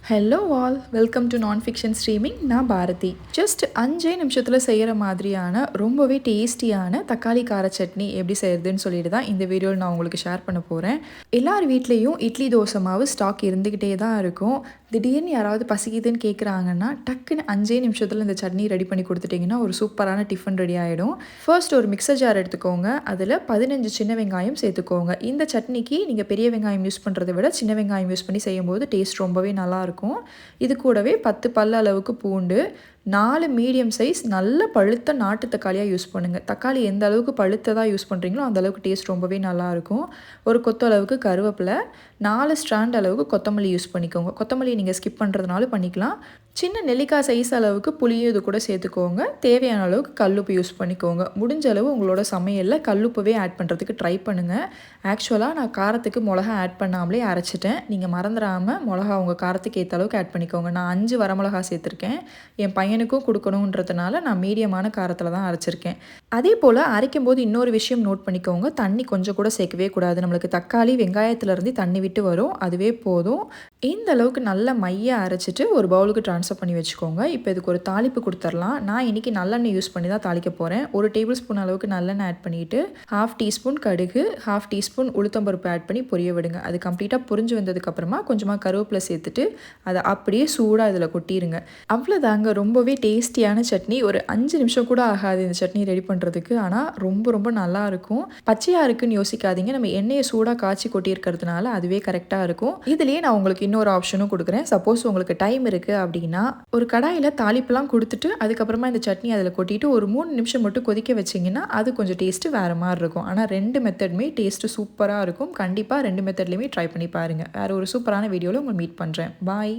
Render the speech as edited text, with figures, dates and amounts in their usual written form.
Hello all, welcome to நான் fiction streaming. நான் Bharathi. Just 5 நிமிஷத்தில் செய்கிற மாதிரியான ரொம்பவே டேஸ்டியான தக்காளி கார சட்னி எப்படி செய்கிறதுன்னு சொல்லிட்டு தான் இந்த வீடியோவில் நான் உங்களுக்கு ஷேர் பண்ண போகிறேன். எல்லார் வீட்லேயும் இட்லி தோசை மாவு ஸ்டாக் இருந்துக்கிட்டே தான் இருக்கும். திடீர்னு யாராவது பசிக்குதுன்னு கேட்குறாங்கன்னா டக்குன்னு 5 நிமிஷத்தில் இந்த சட்னி ரெடி பண்ணி கொடுத்துட்டிங்கன்னா ஒரு சூப்பரான டிஃபன் ரெடி ஆகிடும். ஃபர்ஸ்ட் ஒரு மிக்சர் ஜார் எடுத்துக்கோங்க. அதில் 15 சின்ன வெங்காயம் சேர்த்துக்கோங்க. இந்த சட்னிக்கு நீங்கள் பெரிய வெங்காயம் யூஸ் பண்ணுறதை விட சின்ன வெங்காயம் யூஸ் பண்ணி செய்யும்போது டேஸ்ட் ரொம்பவே நல்லாயிருக்கும். இது கூடவே 10 பல் அளவுக்கு பூண்டு, 4 மீடியம் சைஸ் நல்ல பழுத்த நாட்டு தக்காளியாக யூஸ் பண்ணுங்கள். தக்காளி எந்த அளவுக்கு பழுத்ததாக யூஸ் பண்ணுறீங்களோ அந்த அளவுக்கு டேஸ்ட் ரொம்பவே நல்லாயிருக்கும். ஒரு கொத்து அளவுக்கு கருவேப்பிலை, 4 ஸ்ட்ராண்ட் அளவுக்கு கொத்தமல்லி யூஸ் பண்ணிக்கோங்க. கொத்தமல்லி நீங்கள் ஸ்கிப் பண்ணுறதுனால பண்ணிக்கலாம். சின்ன நெல்லிக்காய் சைஸ் அளவுக்கு புளியும் இது கூட சேர்த்துக்கோங்க. தேவையான அளவுக்கு கல்லுப்பு யூஸ் பண்ணிக்கோங்க. முடிஞ்ச அளவு உங்களோட சமையலில் கல்லுப்பவே ஆட் பண்ணுறதுக்கு ட்ரை பண்ணுங்கள். ஆக்சுவலாக நான் காரத்துக்கு மிளகா ஆட் பண்ணாமலே அரைச்சிட்டேன். நீங்கள் மறந்துடாமல் மிளகா உங்கள் காரத்துக்கு ஏற்ற அளவுக்கு ஆட் பண்ணிக்கோங்க. நான் 5 வரமிளகா சேர்த்துருக்கேன். என் பையனுக்கும் கொடுக்கணுன்றதுனால நான் மீடியமான காரத்தில் தான் அரைச்சிருக்கேன். அதே போல் அரைக்கும் போது இன்னொரு விஷயம் நோட் பண்ணிக்கோங்க. தண்ணி கொஞ்சம் கூட சேர்க்கவே கூடாது. நம்மளுக்கு தக்காளி வெங்காயத்துலேருந்து தண்ணி விட்டு வரும், அதுவே போதும். இந்த அளவுக்கு நல்ல மைய அரைச்சிட்டு ஒரு பவுலுக்கு ட்ரான்ஸ்ஃபர் பண்ணி வச்சுக்கோங்க. இப்போ இதுக்கு ஒரு தாளிப்பு கொடுத்துடலாம். நான் இன்றைக்கி நல்லெண்ணெய் யூஸ் பண்ணி தான் தாளிக்க போகிறேன். 1 டேபிள் ஸ்பூன் அளவுக்கு நல்லெண்ணெய் ஆட் பண்ணிவிட்டு 1/2 டீஸ்பூன் கடுகு, 1/2 டீஸ்பூன் உளுத்தம்பருப்பு ஆட் பண்ணி பொரிய விடுங்க. அது கம்ப்ளீட்டாக பொரிஞ்சு வந்ததுக்கப்புறமா கொஞ்சமாக கருவேப்பிலை சேர்த்துட்டு அதை அப்படியே சூடாக இதில் கொட்டிடுங்க. அவ்வளோதாங்க, ரொம்பவே டேஸ்டியான சட்னி. ஒரு 5 நிமிஷம் கூட ஆகாது இந்த சட்னி ரெடி பண்ணுறதுக்கு. ஆனால் ரொம்ப ரொம்ப நல்லாயிருக்கும். பச்சையாக இருக்குன்னு யோசிக்காதீங்க. நம்ம எண்ணெயை சூடாக காய்ச்சி கொட்டியிருக்கிறதுனால அதுவே கரெக்டாக இருக்கும். இதுலேயே நான் உங்களுக்கு இன்னொரு ஆப்ஷனும் கொடுக்குறேன். சப்போஸ் உங்களுக்கு டைம் இருக்குது அப்படின்னா ஒரு கடாயில் தாளிப்புலாம் கொடுத்துட்டு அதுக்கப்புறமா இந்த சட்னி அதில் கொட்டிட்டு ஒரு 3 நிமிஷம் மட்டும் கொதிக்க வச்சிங்கன்னா அது கொஞ்சம் டேஸ்ட்டு வேறு மாதிரி இருக்கும். ஆனால் 2 மெத்தடுமே டேஸ்ட்டு சூப்பராக இருக்கும். கண்டிப்பாக 2 மெத்தட்லேயுமே ட்ரை பண்ணி பாருங்கள். வேறு ஒரு சூப்பரான வீடியோவில் உங்களை மீட் பண்ணுறேன். பாய்.